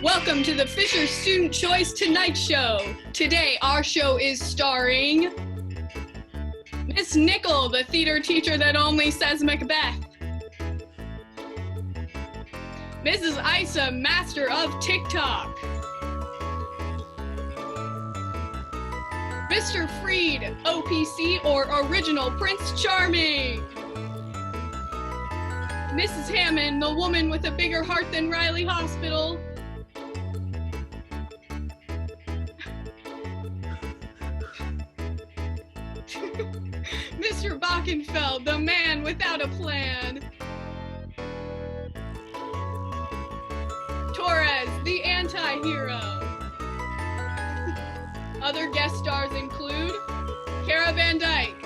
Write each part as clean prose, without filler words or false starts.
Welcome to the Fishers Student Choice Tonight Show. Today, our show is starring Miss Nickell, the theater teacher that only says Macbeth. Mrs. Isom, master of TikTok. Mr. Freed, OPC or Original Prince Charming. Mrs. Hammond, the woman with a bigger heart than Riley Hospital. Mr. Bockenfeld, the man without a plan. Torres, the anti-hero. Other guest stars include Cara Van Dyke,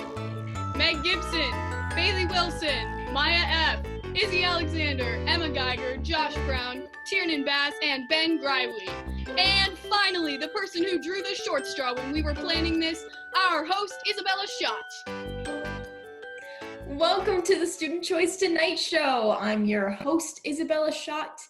Meg Gibson, Bailey Wilson, Maya F., Izzy Alexander, Emma Geiger, Josh Brown, Tiernan Bass, and Ben Gривely. And finally, the person who drew the short straw when we were planning this, our host, Isabella Schott. Welcome to the Student Choice Tonight Show. I'm your host, Isabella Schott,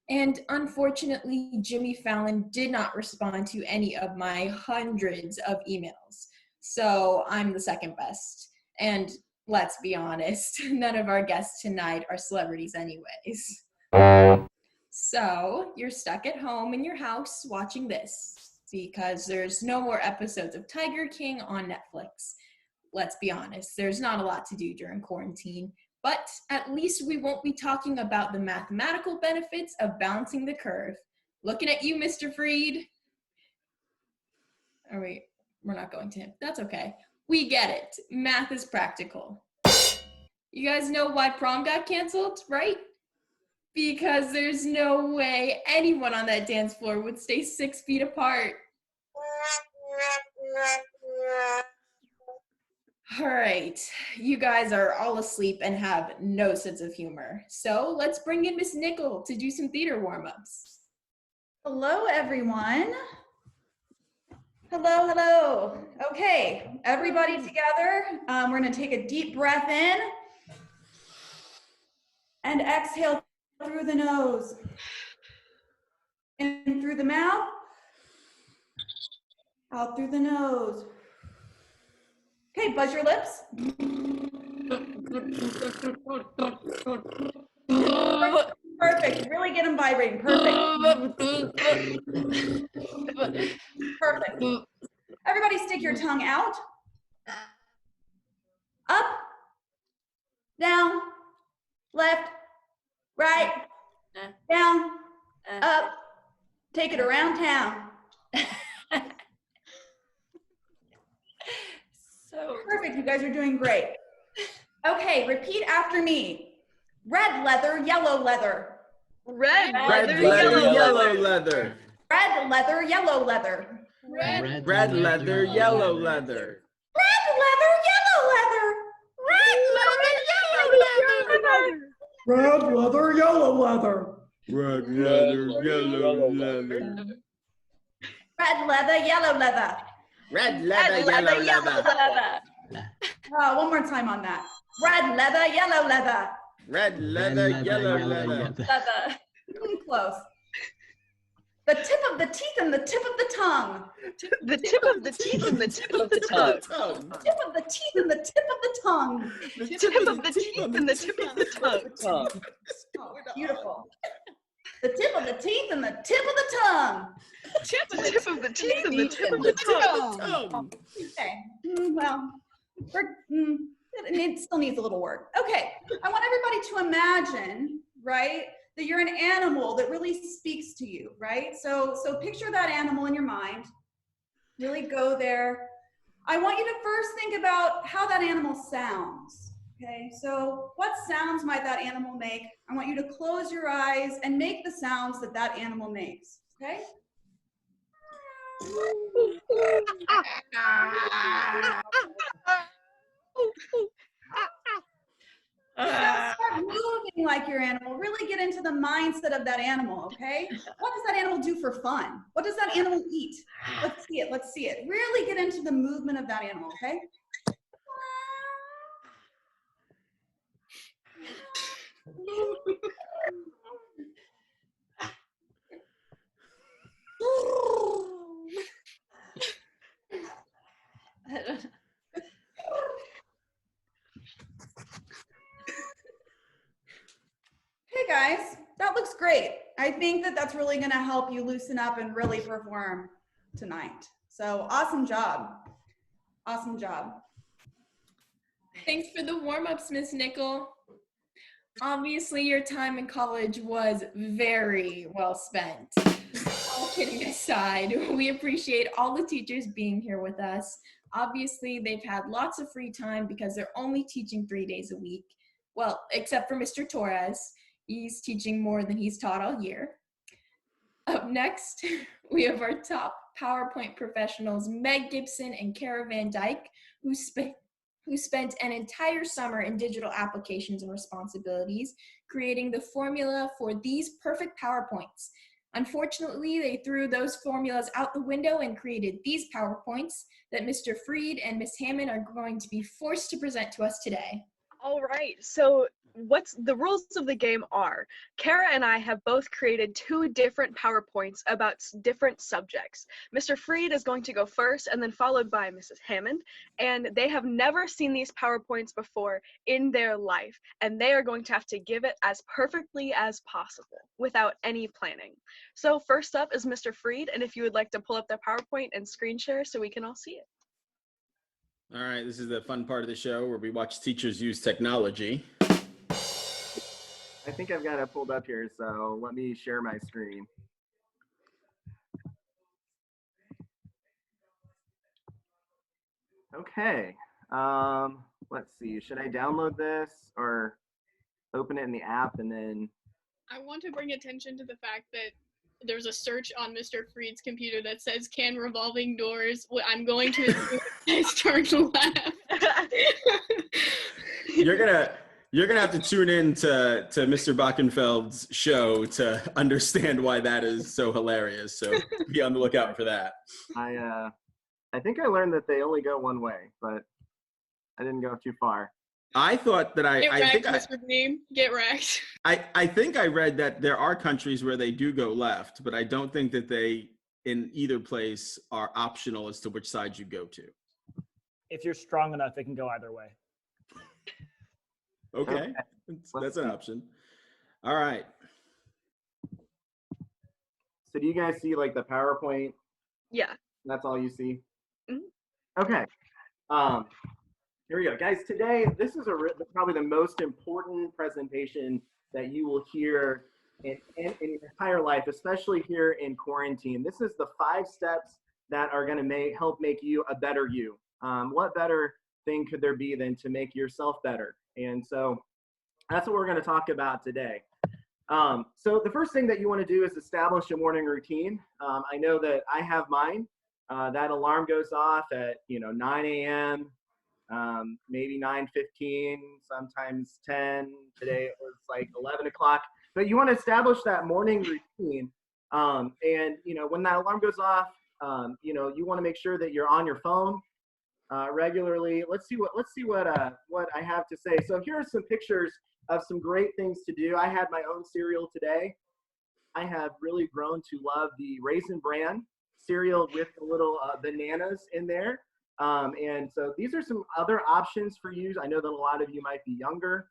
and unfortunately, Jimmy Fallon did not respond to any of my hundreds of emails. So I'm the second best. And let's be honest, none of our guests tonight are celebrities anyways. So you're stuck at home in your house watching this because there's no more episodes of Tiger King on Netflix. Let's be honest, there's not a lot to do during quarantine, but at least we won't be talking about the mathematical benefits of balancing the curve. Looking at you, Mr. Freed. Oh, wait, we're not going to him. That's okay. We get it. Math is practical. You guys know why prom got canceled, right? Because there's no way anyone on that dance floor would stay 6 feet apart. All right, you guys are all asleep and have no sense of humor. So let's bring in Miss Nickell to do some theater warm-ups. Hello, everyone. Hello, hello. Okay, everybody together. We're gonna take a deep breath in and exhale through the nose. In through the mouth, out through the nose. Okay, buzz your lips. Perfect, really get them vibrating, perfect. Perfect. Everybody stick your tongue out. Up, down, left, right, down, up. Take it around town. So perfect, you guys are doing great. Okay, repeat after me. Red leather, yellow leather. red Leather, yellow leather. Red leather, yellow leather. Red Leather, yellow leather. Red leather, yellow leather. red leather, yellow leather. Red leather, yellow leather. Red leather, yellow leather. Red leather, yellow leather. Red leather, yellow leather. One more time on that. Red leather, yellow leather. Red leather, yellow leather. Close. The tip of the teeth and the tip of the tongue. The tip of the teeth and the tip of the tongue. Tip of the teeth and the tip of the tongue. The tip of the teeth and the tip of the tongue. Oh, beautiful. The tip of the teeth and the tip of the tongue. The tip of the teeth and the tip of the tongue. Okay. Well, it still needs a little work. Okay. I want everybody to imagine, right, that you're an animal that really speaks to you, right? So picture that animal in your mind. Really go there. I want you to first think about how that animal sounds. Okay, so what sounds might that animal make? I want you to close your eyes and make the sounds that that animal makes, okay? Start moving like your animal. Really get into the mindset of that animal, okay? What does that animal do for fun? What does that animal eat? Let's see it, let's see it. Really get into the movement of that animal, okay? that looks great. I think that that's really going to help you loosen up and really perform tonight. So awesome job. Awesome job. Thanks for the warm-ups, Miss Nickell. Obviously, your time in college was very well spent. All kidding aside, we appreciate all the teachers being here with us. Obviously, they've had lots of free time because they're only teaching 3 days a week. Well, except for Mr. Torres. He's teaching more than he's taught all year. Up next, we have our top PowerPoint professionals, Meg Gibson and Kara Van Dyke, who spent an entire summer in digital applications and responsibilities, creating the formula for these perfect PowerPoints. Unfortunately, they threw those formulas out the window and created these PowerPoints that Mr. Freed and Miss Hammond are going to be forced to present to us today. All right, so what's the rules of the game are, Kara and I have both created 2 different PowerPoints about different subjects. Mr. Freed is going to go first and then followed by Mrs. Hammond, and they have never seen these PowerPoints before in their life, and they are going to have to give it as perfectly as possible without any planning. So first up is Mr. Freed, and if you would like to pull up their PowerPoint and screen share so we can all see it. All right, this is the fun part of the show where we watch teachers use technology. I think I've got it pulled up here, so let me share my screen. Okay, let's see. Should I download this or open it in the app and then? I want to bring attention to the fact that there's a search on Mr. Freed's computer that says, "Can revolving doors?" I'm going to start to laugh. You're gonna have to tune in to Mr. Bockenfeld's show to understand why that is so hilarious. So be on the lookout for that. I think I learned that they only go one way, but I didn't go too far. I thought that Get wrecked, Mr. Beam. Get wrecked. I think I read that there are countries where they do go left, but I don't think that they in either place are optional as to which side you go to. If you're strong enough, it can go either way. Okay, that's an option. All right. So do you guys see like the PowerPoint? Yeah. That's all you see? Mm-hmm. Okay. Here we go. Guys, today, this is probably the most important presentation that you will hear in your entire life, especially here in quarantine. This is the 5 steps that are going to help make you a better you. What better thing could there be than to make yourself better? And so that's what we're going to talk about today. So the first thing that you want to do is establish a morning routine. I know that I have mine. That alarm goes off at 9 a.m., maybe 9:15, sometimes 10. Today it was like 11 o'clock. But you want to establish that morning routine. And when that alarm goes off, you want to make sure that you're on your phone regularly. Let's see what I have to say. So here are some pictures of some great things to do. I had my own cereal today. I have really grown to love the Raisin Bran cereal with the little bananas in there. And so these are some other options for you. I know that a lot of you might be younger,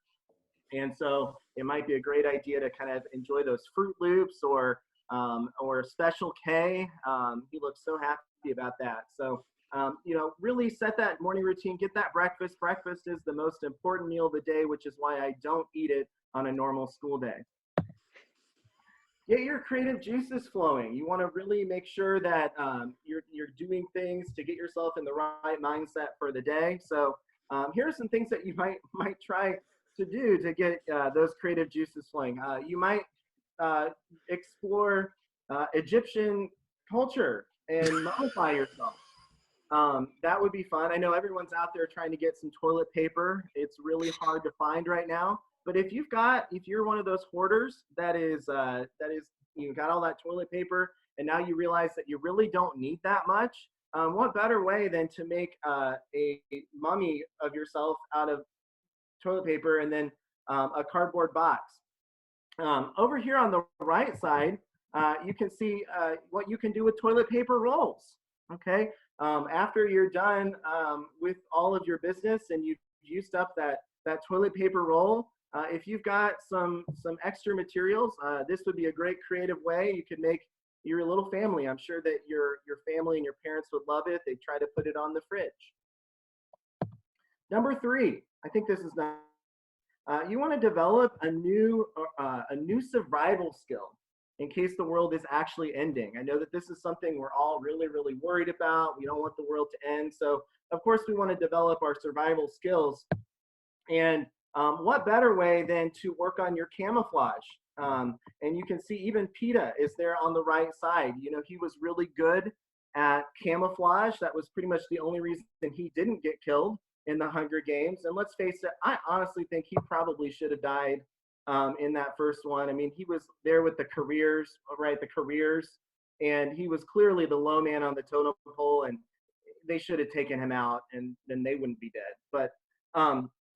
and so it might be a great idea to kind of enjoy those Fruit Loops or Special K. He looks so happy about that. So really set that morning routine, get that breakfast. Breakfast is the most important meal of the day, which is why I don't eat it on a normal school day. Get your creative juices flowing. You want to really make sure that you're doing things to get yourself in the right mindset for the day. So here are some things that you might try to do to get those creative juices flowing. You might explore Egyptian culture and mummify yourself. That would be fun. I know everyone's out there trying to get some toilet paper. It's really hard to find right now. But if you're one of those hoarders that is you got all that toilet paper and now you realize that you really don't need that much, what better way than to make a mummy of yourself out of toilet paper and then a cardboard box. Over here on the right side, you can see what you can do with toilet paper rolls. Okay, after you're done with all of your business and you've used up that toilet paper roll, if you've got some extra materials, this would be a great creative way. You could make your little family. I'm sure that your family and your parents would love it. They try to put it on the fridge. Number 3, I think this is not. You want to develop a new survival skill in case the world is actually ending. I know that this is something we're all really, really worried about. We don't want the world to end. So of course we want to develop our survival skills. And what better way than to work on your camouflage? And you can see even PETA is there on the right side. You know, he was really good at camouflage. That was pretty much the only reason he didn't get killed in the Hunger Games. And let's face it, I honestly think he probably should have died in that first one. I mean, he was there with the careers, right? The careers, and he was clearly the low man on the totem pole, and they should have taken him out, and then they wouldn't be dead. But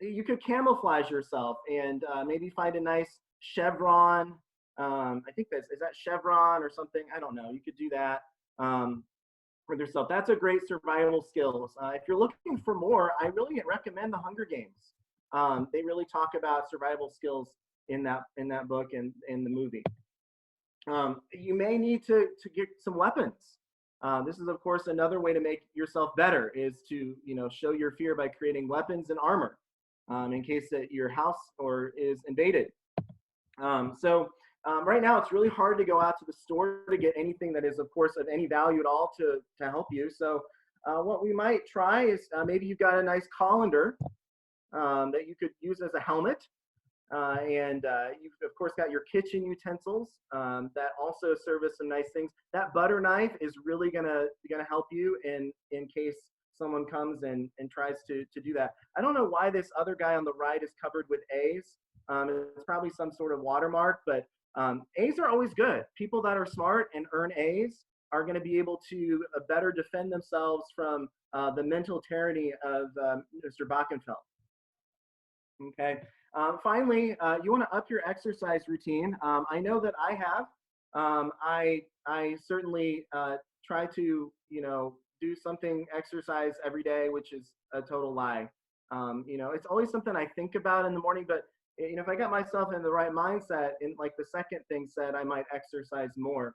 you could camouflage yourself and maybe find a nice chevron. I think is that chevron or something? I don't know. You could do that for yourself. That's a great survival skills. If you're looking for more, I really recommend the Hunger Games. They really talk about survival skills in that book and in the movie. You may need to get some weapons. This is of course another way to make yourself better, is to show your fear by creating weapons and armor in case that your house is invaded. Right now it's really hard to go out to the store to get anything that is of course of any value at all to help you. So what we might try is maybe you've got a nice colander that you could use as a helmet. And you've of course got your kitchen utensils that also serve as some nice things. That butter knife is really gonna help you in case someone comes and tries to do that. I don't know why this other guy on the right is covered with A's. It's probably some sort of watermark, but A's are always good. People that are smart and earn A's are going to be able to better defend themselves from the mental tyranny of Mr. Bockenfeld. Okay. Finally, you want to up your exercise routine. I know that I have. I certainly try to do something exercise every day, which is a total lie. It's always something I think about in the morning, but if I got myself in the right mindset, in like the second thing said, I might exercise more.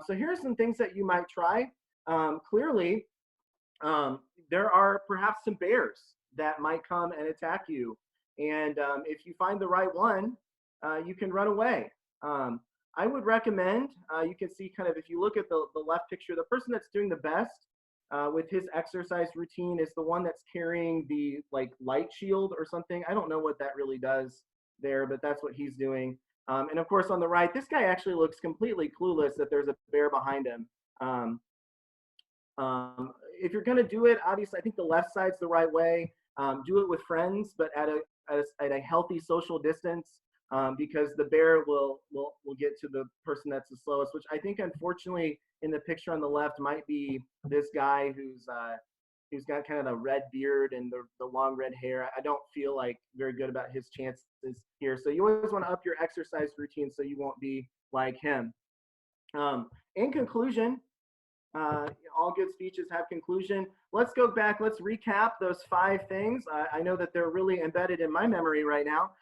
So here are some things that you might try. Clearly, there are perhaps some bears that might come and attack you. And if you find the right one, you can run away. I would recommend, you can see kind of, if you look at the left picture, the person that's doing the best with his exercise routine is the one that's carrying the light shield or something. I don't know what that really does there, but that's what he's doing. And of course on the right, this guy actually looks completely clueless that there's a bear behind him. If you're gonna do it, obviously I think the left side's the right way. Do it with friends, but at a healthy social distance, because the bear will get to the person that's the slowest, which I think unfortunately in the picture on the left might be this guy who's got kind of the red beard and the long red hair. I don't feel very good about his chances here. So you always want to up your exercise routine so you won't be like him. In conclusion, all good speeches have conclusion. Let's go back. Let's recap those 5 things. I know that they're really embedded in my memory right now.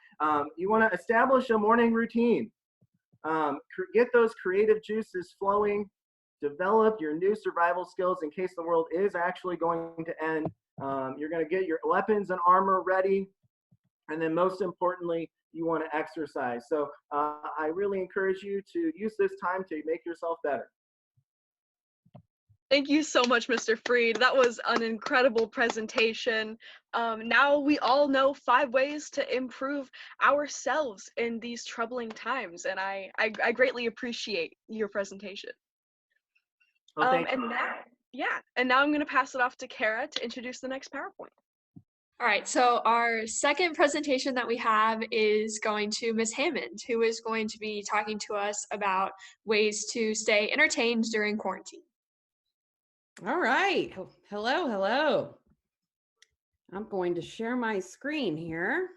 You want to establish a morning routine. Get those creative juices flowing. Develop your new survival skills in case the world is actually going to end. You're going to get your weapons and armor ready. And then most importantly, you want to exercise. So I really encourage you to use this time to make yourself better. Thank you so much, Mr. Freed. That was an incredible presentation. Now we all know 5 ways to improve ourselves in these troubling times, and I greatly appreciate your presentation. Well, thank you. And now I'm going to pass it off to Kara to introduce the next PowerPoint. All right, so our second presentation that we have is going to Ms. Hammond, who is going to be talking to us about ways to stay entertained during quarantine. All right. Hello. I'm going to share my screen here.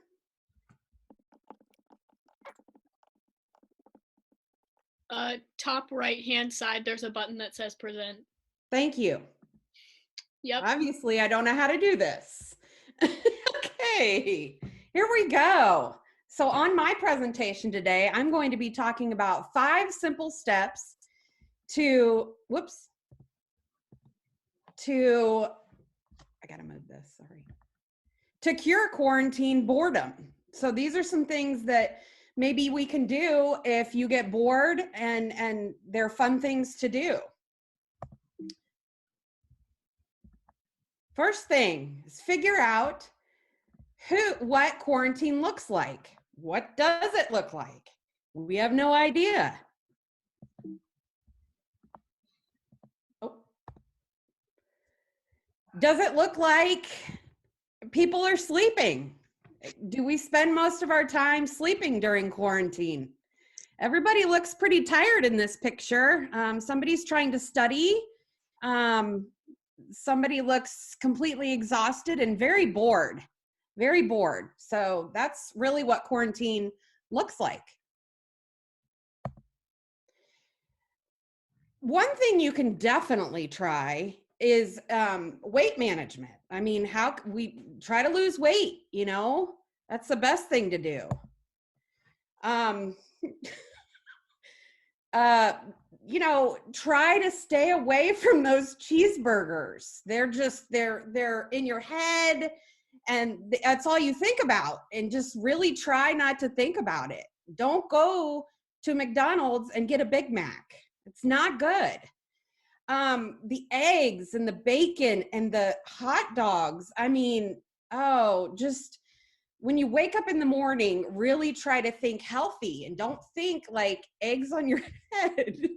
Top right-hand side, there's a button that says present. Thank you. Yep. Obviously, I don't know how to do this. Okay, here we go. So on my presentation today, I'm going to be talking about 5 simple steps to, I gotta move this, sorry, to cure quarantine boredom. So these are some things that maybe we can do if you get bored, and they're fun things to do. First thing is figure out what quarantine looks like. What does it look like? We have no idea. Oh. Does it look like people are sleeping? Do we spend most of our time sleeping during quarantine? Everybody looks pretty tired in this picture. Somebody's trying to study. Somebody looks completely exhausted and very bored. Very bored. So that's really what quarantine looks like. One thing you can definitely try is weight management. I mean, how we try to lose weight, you know, that's the best thing to do. You know, try to stay away from those cheeseburgers. They're in your head, and that's all you think about. And just really try not to think about it. Don't go to McDonald's and get a Big Mac. It's not good. The eggs and the bacon and the hot dogs. I mean, just when you wake up in the morning, really try to think healthy and don't think like eggs on your head.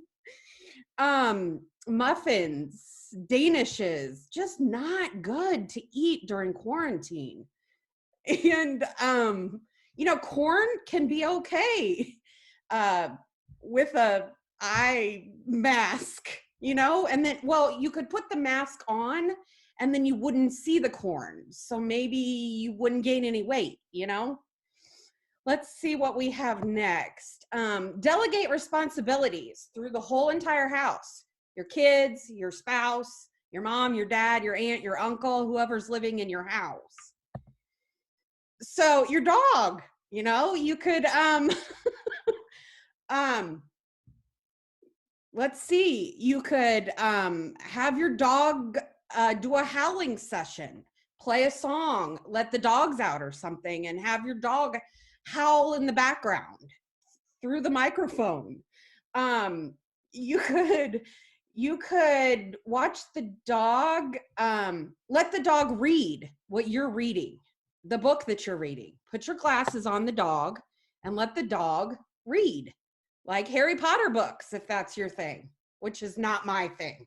Muffins, Danishes, just not good to eat during quarantine. And, you know, corn can be okay with a eye mask, you know, and then, well, you could put the mask on and then you wouldn't see the corn. So maybe you wouldn't gain any weight, you know? Let's see what we have next. Delegate responsibilities through the whole entire house. Your kids, your spouse, your mom, your dad, your aunt, your uncle, whoever's living in your house. So your dog, you know, you could, let's see, you could have your dog do a howling session, play a song, let the dogs out or something, and have your dog howl in the background through the microphone. You could watch the dog, let the dog read what you're reading, the book that you're reading. Put your glasses on the dog and let the dog read, like Harry Potter books, if that's your thing, which is not my thing.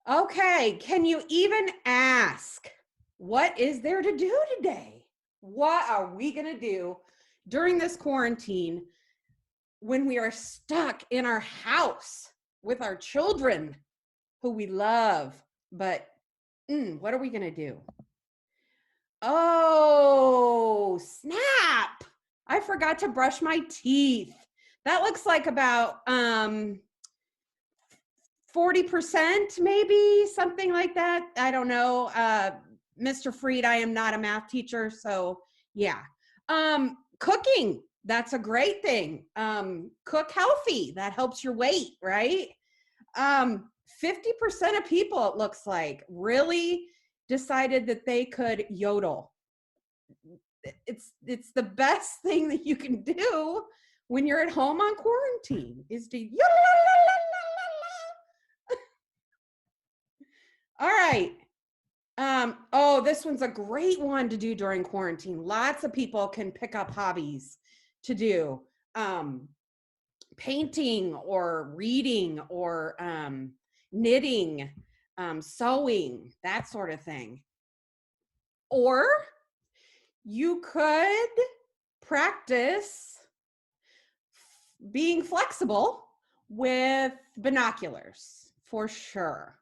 Okay, can you even ask, what is there to do today? What are we gonna do during this quarantine when we are stuck in our house with our children who we love? But what are we gonna do? Oh, snap! I forgot to brush my teeth. That looks like about 40%, maybe, something like that. I don't know. Mr. Freed, I am not a math teacher, so yeah. Cooking, that's a great thing. Cook healthy, that helps your weight, right? 50% of people, it looks like, really decided that they could yodel. It's the best thing that you can do when you're at home on quarantine, is to yodel. All right. Oh, this one's a great one to do during quarantine. Lots of people can pick up hobbies to do. Painting or reading or knitting, sewing, that sort of thing. Or you could practice being flexible with binoculars, for sure.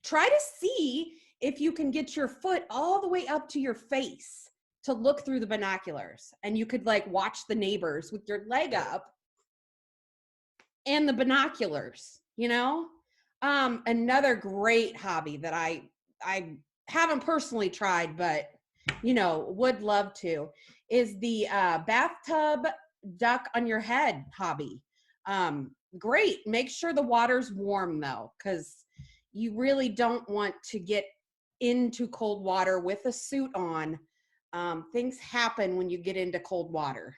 Try to see if you can get your foot all the way up to your face to look through the binoculars, and you could like watch the neighbors with your leg up and the binoculars, you know? Another great hobby that I haven't personally tried, but would love to, is the bathtub duck on your head hobby. Great. Make sure the water's warm though, because you really don't want to get into cold water with a suit on. Things happen when you get into cold water,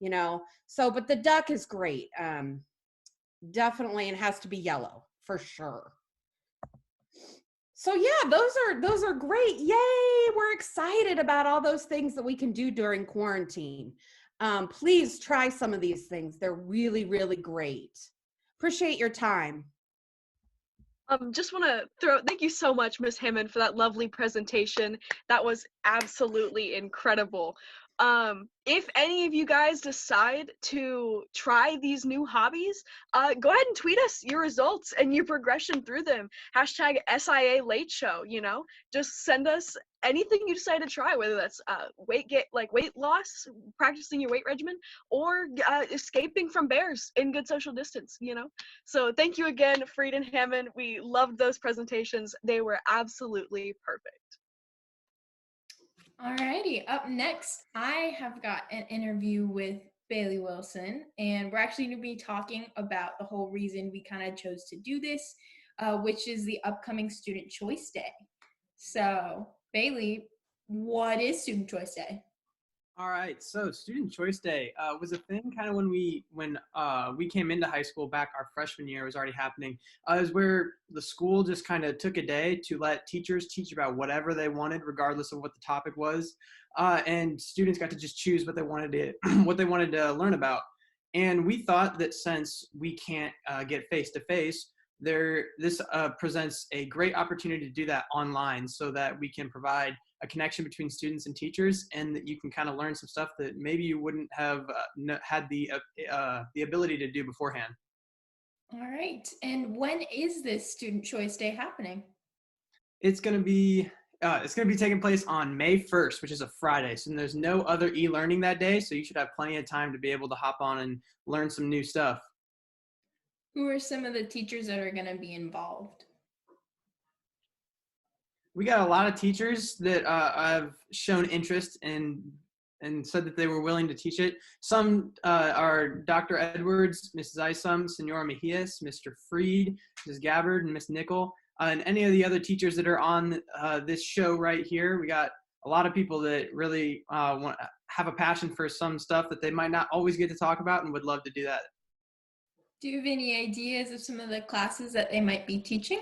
but the duck is great. Definitely, it has to be yellow for sure. So yeah, those are great. Yay, we're excited about all those things that we can do during quarantine. Please try some of these things. They're really, really great. Appreciate your time. Just want to thank you so much, Miss Hammond, for that lovely presentation. That was absolutely incredible. If any of you guys decide to try these new hobbies, go ahead and tweet us your results and your progression through them. Hashtag SIA Late Show, just send us anything you decide to try, whether that's weight loss, practicing your weight regimen, or escaping from bears in good social distance, So thank you again, Freed and Hammond. We loved those presentations. They were absolutely perfect. Alrighty, up next, I have got an interview with Bailey Wilson, and we're actually going to be talking about the whole reason we kind of chose to do this, which is the upcoming Student Choice Day. So, Bailey, what is Student Choice Day? All right, so Student Choice Day was a thing kind of when we came into high school back our freshman year. It was already happening. It was where the school just kind of took a day to let teachers teach about whatever they wanted, regardless of what the topic was, and students got to just choose what they wanted to learn about. And we thought that since we can't get face to face, this presents a great opportunity to do that online, so that we can provide a connection between students and teachers, and that you can kind of learn some stuff that maybe you wouldn't have had the ability to do beforehand. All right, and when is this Student Choice Day happening? It's going to be taking place on May 1st, which is a Friday. So there's no other e-learning that day, so you should have plenty of time to be able to hop on and learn some new stuff. Who are some of the teachers that are going to be involved? We got a lot of teachers that have shown interest and said that they were willing to teach it. Some are Dr. Edwards, Mrs. Isom, Senora Mejias, Mr. Freed, Mrs. Gabbard, and Miss Nickell, and any of the other teachers that are on this show right here. We got a lot of people that really have a passion for some stuff that they might not always get to talk about and would love to do that. Do you have any ideas of some of the classes that they might be teaching?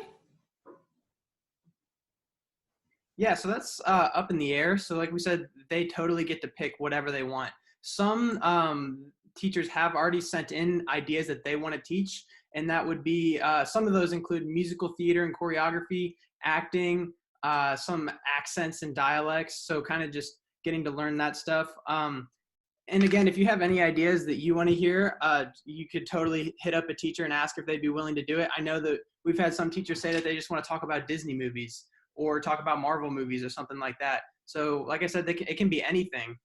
Yeah, so that's up in the air. So like we said, they totally get to pick whatever they want. Some teachers have already sent in ideas that they want to teach, and that would be, some of those include musical theater and choreography, acting, some accents and dialects, so kind of just getting to learn that stuff. And again, if you have any ideas that you want to hear, you could totally hit up a teacher and ask if they'd be willing to do it. I know that we've had some teachers say that they just want to talk about Disney movies or talk about Marvel movies or something like that. So like I said, it can be anything.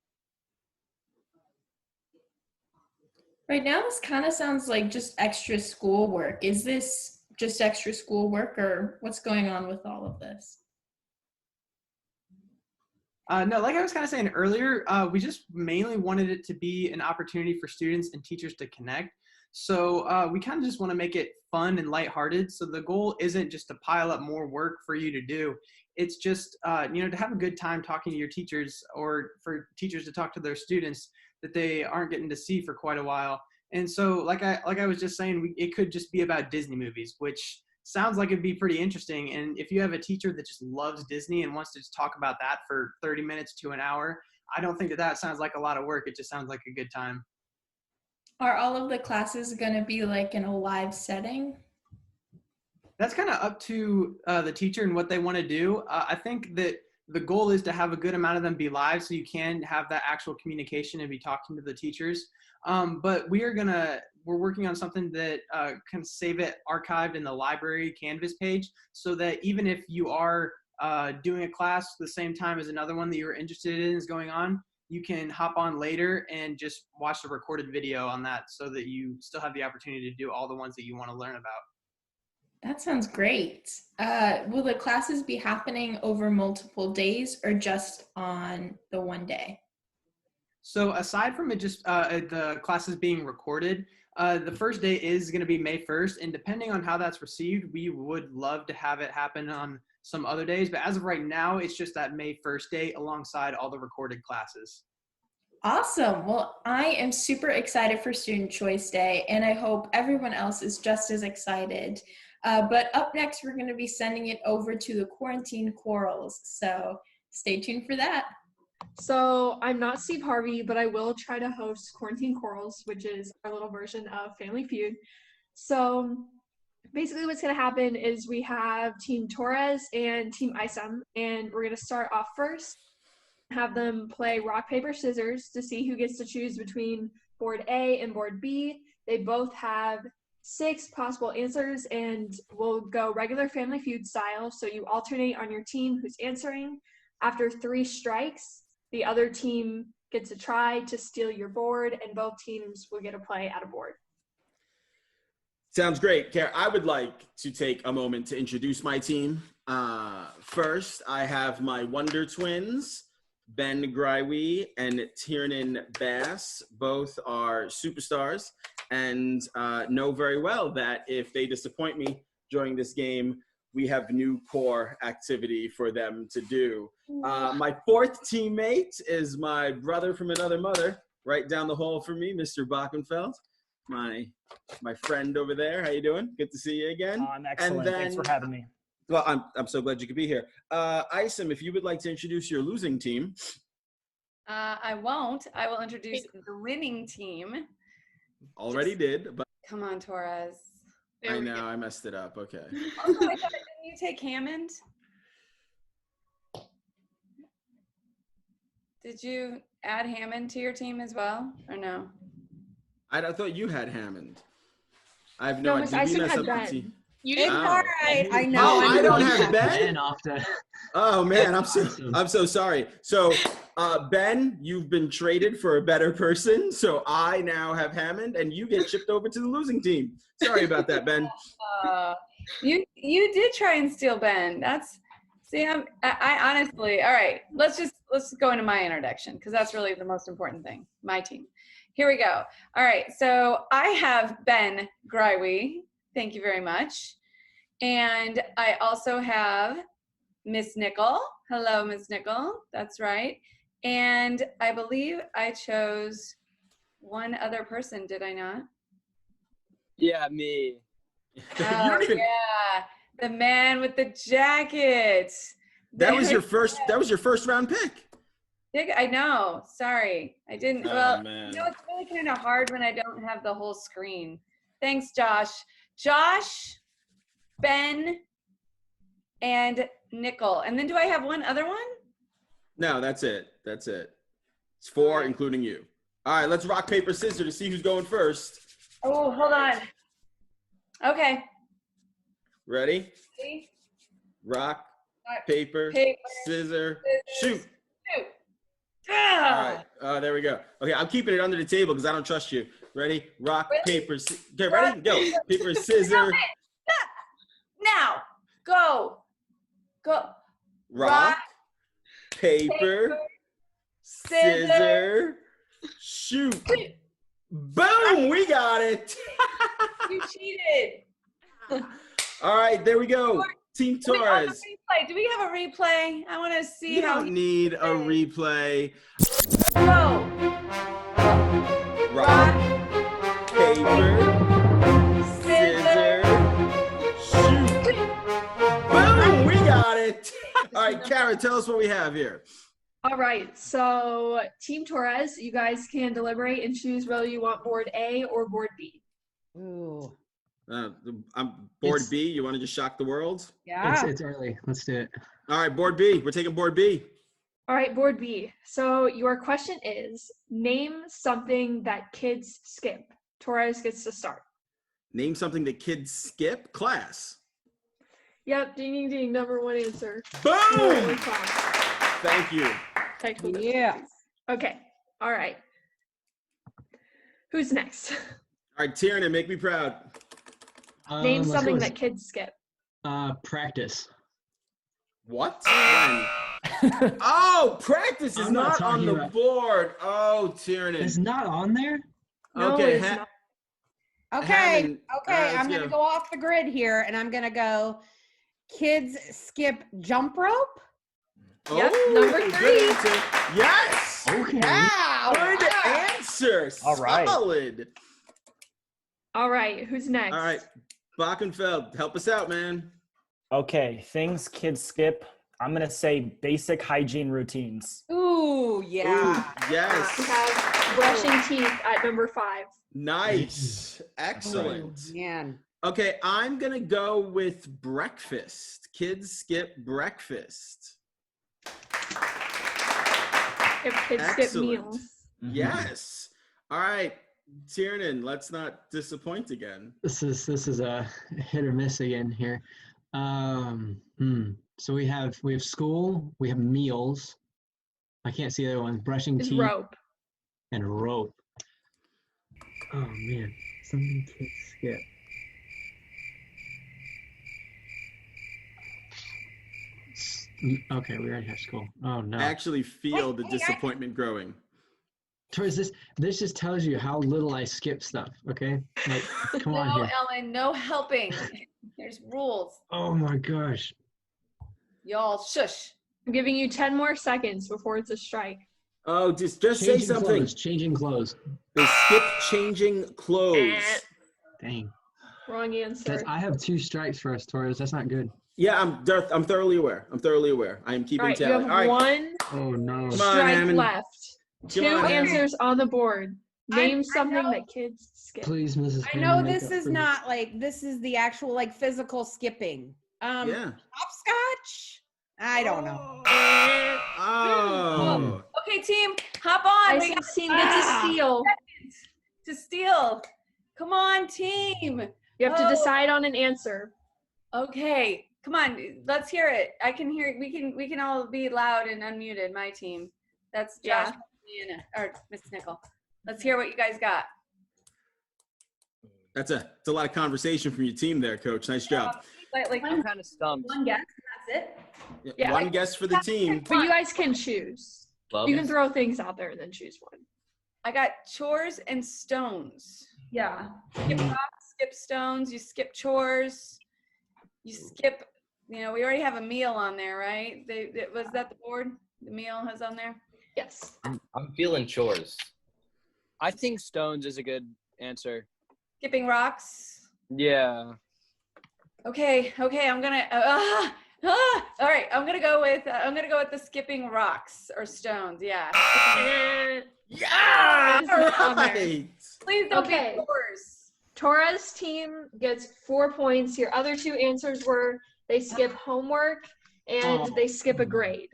Right now, this kind of sounds like just extra schoolwork. Is this just extra schoolwork, or what's going on with all of this? No, like I was kind of saying earlier, we just mainly wanted it to be an opportunity for students and teachers to connect. So we kind of just want to make it fun and lighthearted. So the goal isn't just to pile up more work for you to do. It's just, to have a good time talking to your teachers, or for teachers to talk to their students that they aren't getting to see for quite a while. And so like I was just saying, it could just be about Disney movies, which sounds like it'd be pretty interesting. And if you have a teacher that just loves Disney and wants to just talk about that for 30 minutes to an hour, I don't think that sounds like a lot of work. It just sounds like a good time. Are all of the classes going to be like in a live setting? That's kind of up to the teacher and what they want to do. I think that the goal is to have a good amount of them be live, so you can have that actual communication and be talking to the teachers. But we're working on something that can save it archived in the library Canvas page, so that even if you are doing a class the same time as another one that you're interested in is going on, you can hop on later and just watch the recorded video on that, so that you still have the opportunity to do all the ones that you want to learn about. That sounds great. Will the classes be happening over multiple days or just on the one day? So aside from it just the classes being recorded, the first day is going to be May 1st, and depending on how that's received, we would love to have it happen on some other days. But as of right now, it's just that May 1st date alongside all the recorded classes. Awesome. Well, I am super excited for Student Choice Day, and I hope everyone else is just as excited. But up next, we're going to be sending it over to the Quarantine Quarrels. So stay tuned for that. So I'm not Steve Harvey, but I will try to host Quarantine Quarrels, which is our little version of Family Feud. So basically what's going to happen is we have Team Torres and Team Isom, and we're going to start off first, have them play rock, paper, scissors to see who gets to choose between board A and board B. They both have 6 possible answers, and we'll go regular Family Feud style. So you alternate on your team who's answering. After 3 strikes, the other team gets a try to steal your board, and both teams will get a play at a board. Sounds great. Kara, I would like to take a moment to introduce my team. First, I have my Wonder Twins, Ben Greiwe and Tiernan Bass. Both are superstars and know very well that if they disappoint me during this game, we have new core activity for them to do. My 4th teammate is my brother from another mother, right down the hall from me, Mr. Bockenfeld, my friend over there. How you doing? Good to see you again. I'm excellent. And then, Thanks for having me. Well, I'm so glad you could be here. Isom, if you would like to introduce your losing team. I won't. I will introduce the winning team. Already did, but Come on, Torres. I know I messed it up. Okay. Also, I thought, didn't you take Hammond? Did you add Hammond to your team as well, or no? I thought you had Hammond. I have No, no Miss idea. Did you Isom mess had up the Ben. team? You It's didn't. all right. I know. Oh, I don't have Ben Ben. after. Oh man, I'm so sorry. So Ben, you've been traded for a better person. So I now have Hammond, and you get shipped over to the losing team. Sorry about that, Ben. You did try and steal Ben. That's I honestly, all right. Let's go into my introduction because that's really the most important thing. My team. Here we go. All right. So I have Ben Greiwe. Thank you very much. And I also have Miss Nickell. Hello, Miss Nickell. That's right. And I believe I chose one other person, did I not? Yeah, me. Oh, yeah. The man with the jacket. That was your first round pick. I know. Sorry. I didn't. Oh, well, man. you know, it's really kind of hard when I don't have the whole screen. Thanks, Josh. Josh, Ben, and Nickell. And then do I have one other one? No, that's it. It's 4, including you. All right, let's rock, paper, scissors to see who's going first. Oh, hold on. Okay. Ready? Ready? Rock, paper, scissors, shoot. All right. There we go. Okay, I'm keeping it under the table because I don't trust you. Ready? Rock, paper, okay, ready? Go. Paper, scissors. Now. Go. Rock, paper, scissors, shoot. Boom! We got it. You cheated. All right, there we go. Team Torres. Do we have a replay? I want to see You how don't need a replay. Go. Rock, paper, scissors, shoot. Boom! We got it. All right, Kara, tell us what we have here. All right, so Team Torres, you guys can deliberate and choose whether you want board A or board B. Ooh. I'm board B. You want to just shock the world? Yeah. It's early. Let's do it. All right, board B. We're taking board B. All right, board B. So your question is, name something that kids skip. Torres gets to start. Name something that kids skip. Class. Yep, ding, ding, ding, number 1 answer. Boom! Thank you. Yeah. Okay, all right. Who's next? All right, Tiernan, make me proud. Name let's go something with, that kids skip. practice. What? When? Oh, practice is I'm not not on talking the about- board. Oh, Tiernan. It's not on there? No, Okay, it is not. Okay, Hammond, okay, let's I'm gonna go off the grid here, and I'm gonna go. Kids skip jump rope. Yep, Oh, number good 3. answer. Yes. Okay. Wow! Good answer. All right. Solid. All right, who's next? All right, Bockenfeld, help us out, man. Okay, things kids skip. I'm gonna say basic hygiene routines. Ooh, yeah. Ooh, yes. We have brushing teeth at number 5. Nice. Excellent. Oh, man. Okay, I'm going to go with breakfast. Kids skip breakfast. If kids skip Excellent. meals. Yes. All right, Tiernan, let's not disappoint again. This is a hit or miss again here. So we have school, we have meals. I can't see the other one. Brushing Is teeth rope. and rope. Oh man, something kids skip. Okay, we already have school. Oh no. I actually feel the Hey, disappointment growing. Torres, this just tells you how little I skip stuff. Okay, like come on No, here. Ellen, no helping. There's rules. Oh my gosh. Y'all, shush. I'm giving you 10 more seconds before it's a strike. Oh, just say something. Clothes, changing clothes. They skip changing clothes. Dang. Wrong answer. I have 2 strikes for us, Torres. That's not good. Yeah, I'm thoroughly aware. I am keeping All right, you tally. have All right. one Oh no. Come on, strike Hammond. left. Come 2 on, Hammond. answers on the board. Name I something know- that kids skip. Please, Mrs. I know Hammond, make this up is for me. not like this is the actual like physical skipping. Yeah. Hopscotch? I don't know. Oh. Okay, team, hop on. We Isom's team gets a steal. to steal. Come on, team. You have to Oh. decide on an answer. Okay, come on. Let's hear it. I can hear. We can all be loud and unmuted. My team. That's Josh, Yeah. Anna, or Miss Nickell. Let's hear what you guys got. It's a lot of conversation from your team there, Coach. Nice job. Like I'm kind of stumped. one guess, and that's it. Yeah. One guess for the team. But you guys can choose. You can throw things out there and then choose one. I got chores and stones. Yeah. Skip rocks, skip stones. You skip chores. You skip. We already have a meal on there, right? Was that the board? The meal is on there. Yes. I'm feeling chores. I think stones is a good answer. Skipping rocks. Yeah. Okay. I'm gonna. All right. I'm gonna go with the skipping rocks or stones. Yeah. Yeah. It's not on there. Right. Please don't Okay. be chores. Torres team gets 4 points. Your other 2 answers were they skip homework and they skip a grade.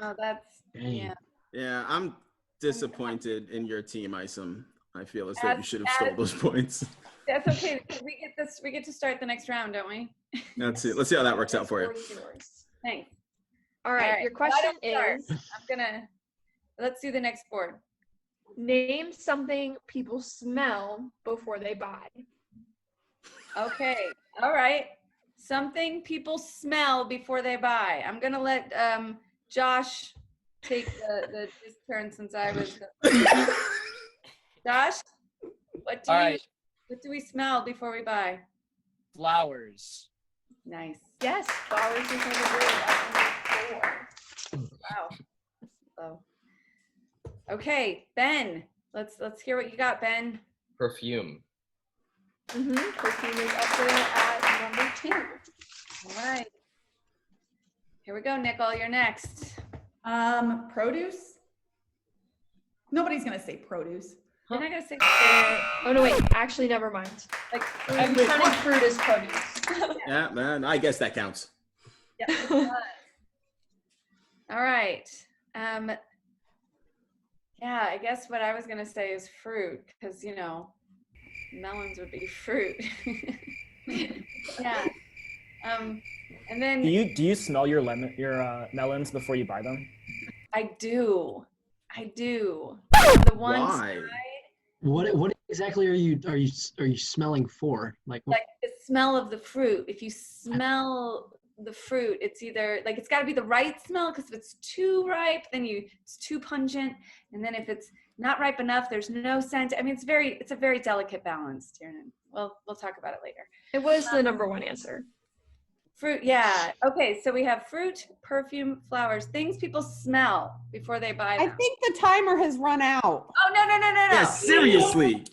Oh, that's Dang. Yeah, I'm disappointed in your team, Isom. I feel as though you should have stole That's- those points. That's okay. We get to start the next round, don't we? That's it. Let's see how that works out for you. Board is yours. Thanks. All right. Your question start. is Let's do the next board. name something people smell before they buy. Okay. All right. Something people smell before they buy. I'm gonna let Josh take his turn since I was. Josh, what do we smell before we buy? Flowers. Nice. Yes, flowers is on the board at number 4. Wow. Oh. Okay, Ben. Let's hear what you got, Ben. Perfume. Perfume is up there at number 2. All right. Here we go, Nickell. You're next. Produce? Nobody's gonna say produce. You're not gonna say. Oh no, wait. Actually, never mind. Like I'm counting fruit as produce. Yeah, man. I guess that counts. Yeah. All right. Yeah, I guess what I was gonna say is fruit, because melons would be fruit. Yeah. And then Do you smell your melons before you buy them? I do. The ones. Why? What exactly are you smelling for? Like the smell of the fruit. If you smell the fruit, it's either like it's got to be the right smell, because if it's too ripe, then it's too pungent, and then if it's not ripe enough, there's no scent. I mean, it's a very delicate balance, Tiernan. Well, we'll talk about it later. It was the number one answer. Fruit, yeah. Okay, so we have fruit, perfume, flowers, things people smell before they buy them. I think the timer has run out. Oh, no. Yeah, seriously.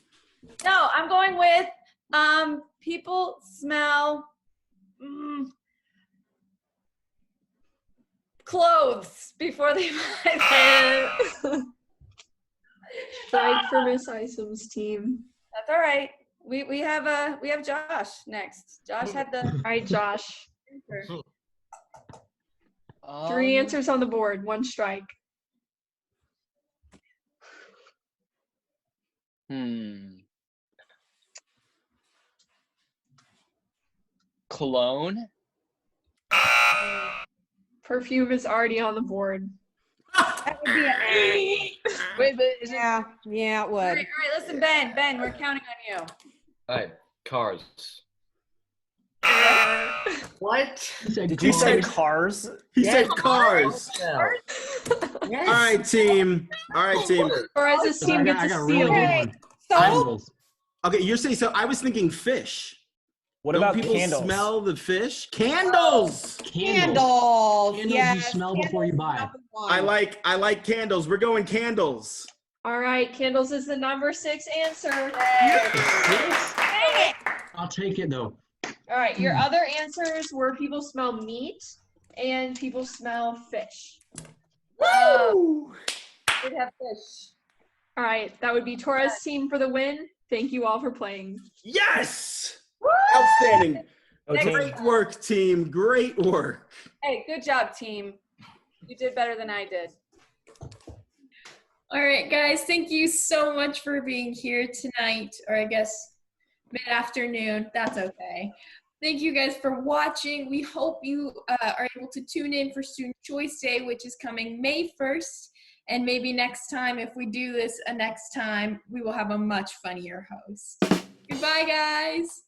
No, I'm going with people smell clothes before they buy them. Strike for Miss Isom's team. That's all right. We have Josh next. Josh had the. All right, Josh. 3 answers on the board, 1 strike. Cologne. Perfume is already on the board. That would be an Wait, but is it? Yeah, it would. all right, listen, Ben, we're counting on you. All right, cars. What? Did you say cars? He said cars. Yeah. All right, team. Torres' team gets I a got a steal. really good one. So Candles. Okay, you're saying so. I was thinking fish. What Don't about people candles? smell the fish? Candles. candles. Candles Yes, you smell before you buy. number one. I like candles. We're going candles. All right, candles is the number 6 answer. I'll take it though. All right, your other answers were people smell meat and people smell fish. Woo! We'd have fish. All right, that would be Torres' team for the win. Thank you all for playing. Yes! Outstanding. Okay. Great work, team. Great work. Hey, good job, team. You did better than I did. All right, guys, thank you so much for being here tonight, or I guess mid-afternoon. That's okay. Thank you guys for watching. We hope you are able to tune in for Student Choice Day, which is coming May 1st. And maybe next time, if we do this next time, we will have a much funnier host. Goodbye, guys.